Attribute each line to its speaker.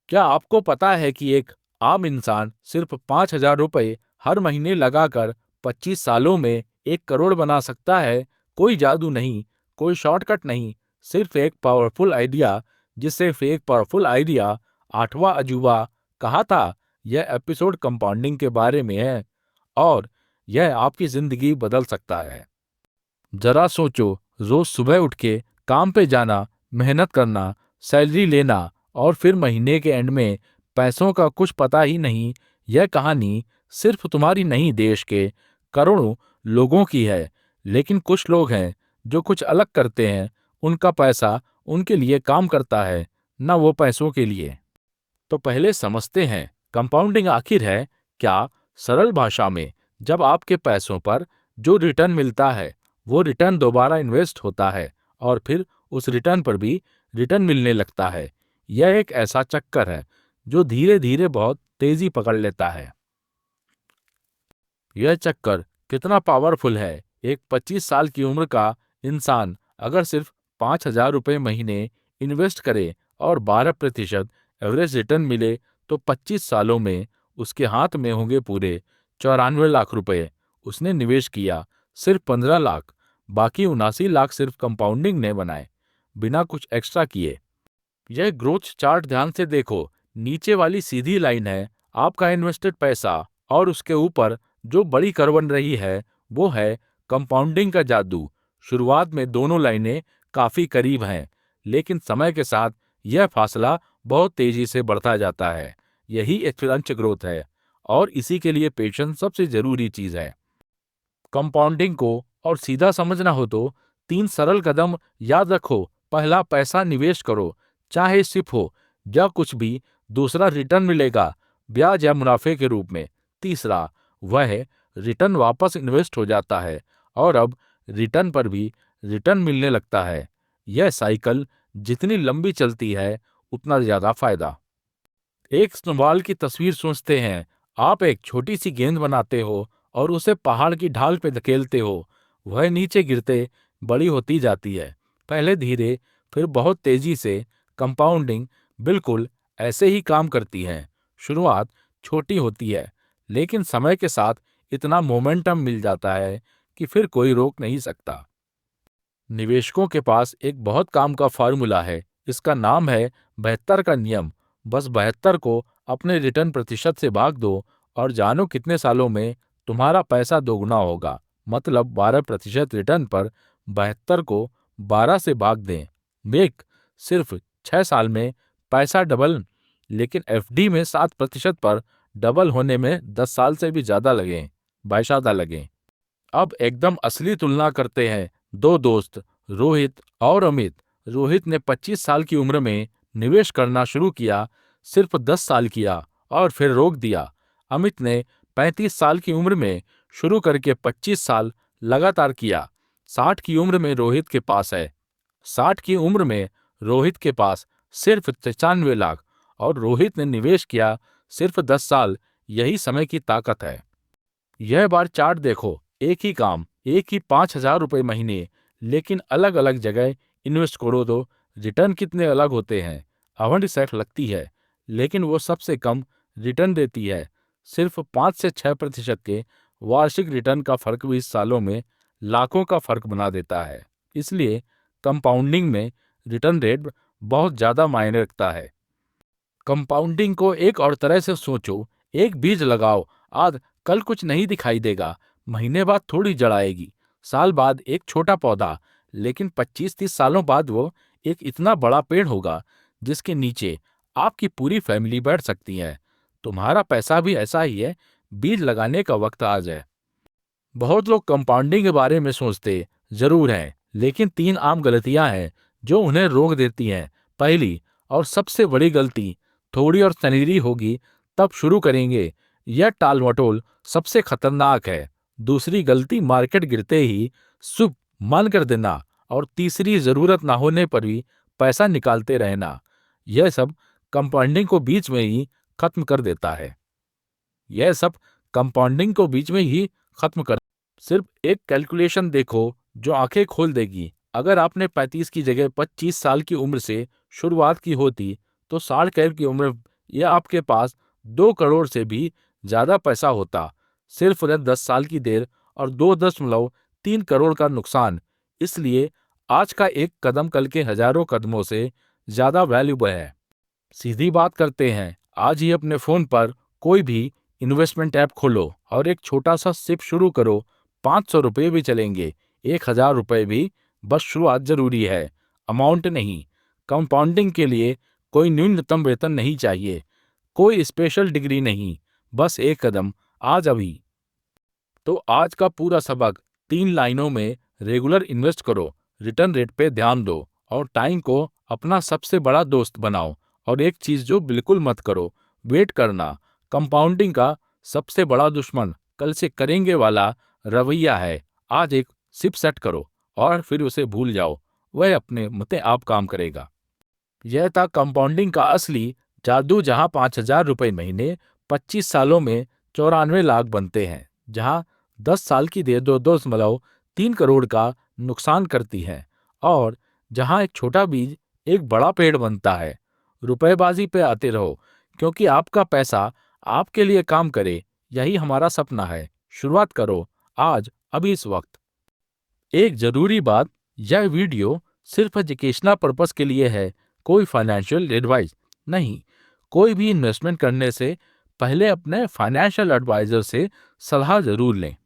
Speaker 1: क्या आपको पता है कि एक आम इंसान सिर्फ 5,000 रुपये हर महीने लगाकर 25 सालों में 1 करोड़ बना सकता है? कोई जादू नहीं, कोई शॉर्टकट नहीं, सिर्फ एक पावरफुल आइडिया, जिसे फेक पावरफुल आइडिया आठवां अजूबा कहा था। यह एपिसोड कंपाउंडिंग के बारे में है और यह आपकी जिंदगी बदल सकता है। जरा सोचो, रोज सुबह उठ के काम पे जाना, मेहनत करना, सैलरी लेना और फिर महीने के एंड में पैसों का कुछ पता ही नहीं। यह कहानी सिर्फ तुम्हारी नहीं, देश के करोड़ों लोगों की है। लेकिन कुछ लोग हैं जो कुछ अलग करते हैं। उनका पैसा उनके लिए काम करता है, ना वो पैसों के लिए। तो पहले समझते हैं कंपाउंडिंग आखिर है क्या। सरल भाषा में, जब आपके पैसों पर जो रिटर्न मिलता है वो रिटर्न दोबारा इन्वेस्ट होता है और फिर उस रिटर्न पर भी रिटर्न मिलने लगता है। यह एक ऐसा चक्कर है जो धीरे धीरे बहुत तेजी पकड़ लेता है। यह चक्कर कितना पावरफुल है। एक 25 साल की उम्र का इंसान अगर सिर्फ 5,000 रुपये महीने इन्वेस्ट करे और 12% एवरेज रिटर्न मिले तो 25 सालों में उसके हाथ में होंगे पूरे 94 लाख रुपए। उसने निवेश किया सिर्फ 15 लाख, बाकी 79 लाख सिर्फ कंपाउंडिंग ने बनाए, बिना कुछ एक्स्ट्रा किए। यह ग्रोथ चार्ट ध्यान से देखो। नीचे वाली सीधी लाइन है आपका इन्वेस्टेड पैसा और उसके ऊपर जो बड़ी कर्व बन रही है वो है कंपाउंडिंग का जादू। शुरुआत में दोनों लाइनें काफी करीब हैं, लेकिन समय के साथ यह फासला बहुत तेजी से बढ़ता जाता है। यही एक्सपोनेंशियल ग्रोथ है और इसी के लिए पेशेंस सबसे जरूरी चीज है। कंपाउंडिंग को और सीधा समझना हो तो 3 सरल कदम याद रखो। पहला, पैसा निवेश करो, चाहे सिप हो या कुछ भी, दूसरा रिटर्न मिलेगा ब्याज या मुनाफे के रूप में। तीसरा, वह रिटर्न वापस इन्वेस्ट हो जाता है और अब रिटर्न पर भी रिटर्न मिलने लगता है। यह साइकिल जितनी लंबी चलती है उतना ज्यादा फायदा। एक स्नोबॉल की तस्वीर सोचते हैं। आप एक छोटी सी गेंद बनाते हो और उसे पहाड़ की ढाल पे धकेलते हो। वह नीचे गिरते बड़ी होती जाती है, पहले धीरे फिर बहुत तेजी से। कंपाउंडिंग बिल्कुल ऐसे ही काम करती है। शुरुआत छोटी होती है, लेकिन समय के साथ इतना मोमेंटम मिल जाता है कि फिर कोई रोक नहीं सकता। निवेशकों के पास एक बहुत काम का फार्मूला है। इसका नाम है 72 का नियम। बस 72 को अपने रिटर्न प्रतिशत से भाग दो और जानो कितने सालों में तुम्हारा पैसा दोगुना होगा। मतलब 12% रिटर्न पर 72 को 12 से भाग दें। मेक सिर्फ 6 साल में पैसा डबल, लेकिन एफडी में 7% पर डबल होने में 10 साल से भी ज्यादा लगे, बायशादा लगे। अब एकदम असली तुलना करते हैं। दो दोस्त, रोहित और अमित। रोहित ने 25 साल की उम्र में निवेश करना शुरू किया, सिर्फ 10 साल किया और फिर रोक दिया। अमित ने 35 साल की उम्र में शुरू करके 25 साल लगातार किया। 60 की उम्र में रोहित के पास है 60 की उम्र में रोहित के पास सिर्फ 95 लाख और रोहित ने निवेश किया सिर्फ 10 साल। यही समय की ताकत है। यह बार चार्ट देखो, एक ही काम, एक ही 5,000 रुपये महीने, लेकिन अलग अलग जगह इन्वेस्ट करो तो रिटर्न कितने अलग होते हैं। अवंड सेट लगती है, लेकिन वो सबसे कम रिटर्न देती है। सिर्फ 5 से 6% के वार्षिक रिटर्न का फर्क भी इस सालों में लाखों का फर्क बना देता है। इसलिए कंपाउंडिंग में रिटर्न रेट बहुत ज्यादा मायने रखता है। कंपाउंडिंग को एक और तरह से सोचो। एक बीज लगाओ, आज कल कुछ नहीं दिखाई देगा, महीने बाद थोड़ी जड़ आएगी, साल बाद एक छोटा पौधा, लेकिन 25-30 सालों बाद वो एक इतना बड़ा पेड़ होगा जिसके नीचे आपकी पूरी फैमिली बैठ सकती है। तुम्हारा पैसा भी ऐसा ही है। बीज लगाने का वक्त आज है। बहुत लोग कंपाउंडिंग के बारे में सोचते जरूर हैं, लेकिन 3 आम गलतियां हैं जो उन्हें रोक देती हैं। पहली और सबसे बड़ी गलती, थोड़ी और सनीरी होगी तब शुरू करेंगे, यह टाल मटोल सबसे खतरनाक है। दूसरी गलती, मार्केट गिरते ही शुभ मान कर देना। और तीसरी, जरूरत ना होने पर भी पैसा निकालते रहना। यह सब कंपाउंडिंग को बीच में ही खत्म कर देता है। यह सब कंपाउंडिंग को बीच में ही खत्म कर सिर्फ एक कैलकुलेशन देखो जो आंखें खोल देगी। अगर आपने 35 की जगह 25 साल की उम्र से शुरुआत की होती तो 60 कैब की उम्र या आपके पास 2 करोड़ से भी ज़्यादा पैसा होता, सिर्फ उन्हें 10 साल की देर और 2.3 करोड़ का नुकसान। इसलिए आज का एक कदम कल के हजारों कदमों से ज़्यादा वैल्यूबल है। सीधी बात करते हैं, आज ही अपने फ़ोन पर कोई भी इन्वेस्टमेंट ऐप खोलो और एक छोटा सा सिप शुरू करो। 500 रुपये भी चलेंगे, 1000 रुपये भी। बस शुरुआत जरूरी है, अमाउंट नहीं। कंपाउंडिंग के लिए कोई न्यूनतम वेतन नहीं चाहिए, कोई स्पेशल डिग्री नहीं, बस एक कदम, आज अभी। तो आज का पूरा सबक 3 लाइनों में: रेगुलर इन्वेस्ट करो, रिटर्न रेट पे ध्यान दो और टाइम को अपना सबसे बड़ा दोस्त बनाओ। और एक चीज जो बिल्कुल मत करो, वेट करना। कंपाउंडिंग का सबसे बड़ा दुश्मन कल से करेंगे वाला रवैया है। आज एक सिप सेट करो और फिर उसे भूल जाओ, वह अपने मते आप काम करेगा। यह था कंपाउंडिंग का असली जादू, जहां 5,000 रुपये महीने 25 सालों में 94 लाख बनते हैं, जहां 10 साल की देर 2.3 करोड़ का नुकसान करती है, और जहां एक छोटा बीज एक बड़ा पेड़ बनता है। रुपएबाजी पे आते रहो, क्योंकि आपका पैसा आपके लिए काम करे, यही हमारा सपना है। शुरुआत करो आज, अभी, इस वक्त। एक जरूरी बात, यह वीडियो सिर्फ एजुकेशनल पर्पस के लिए है, कोई फाइनेंशियल एडवाइस नहीं। कोई भी इन्वेस्टमेंट करने से पहले अपने फाइनेंशियल एडवाइजर से सलाह जरूर लें।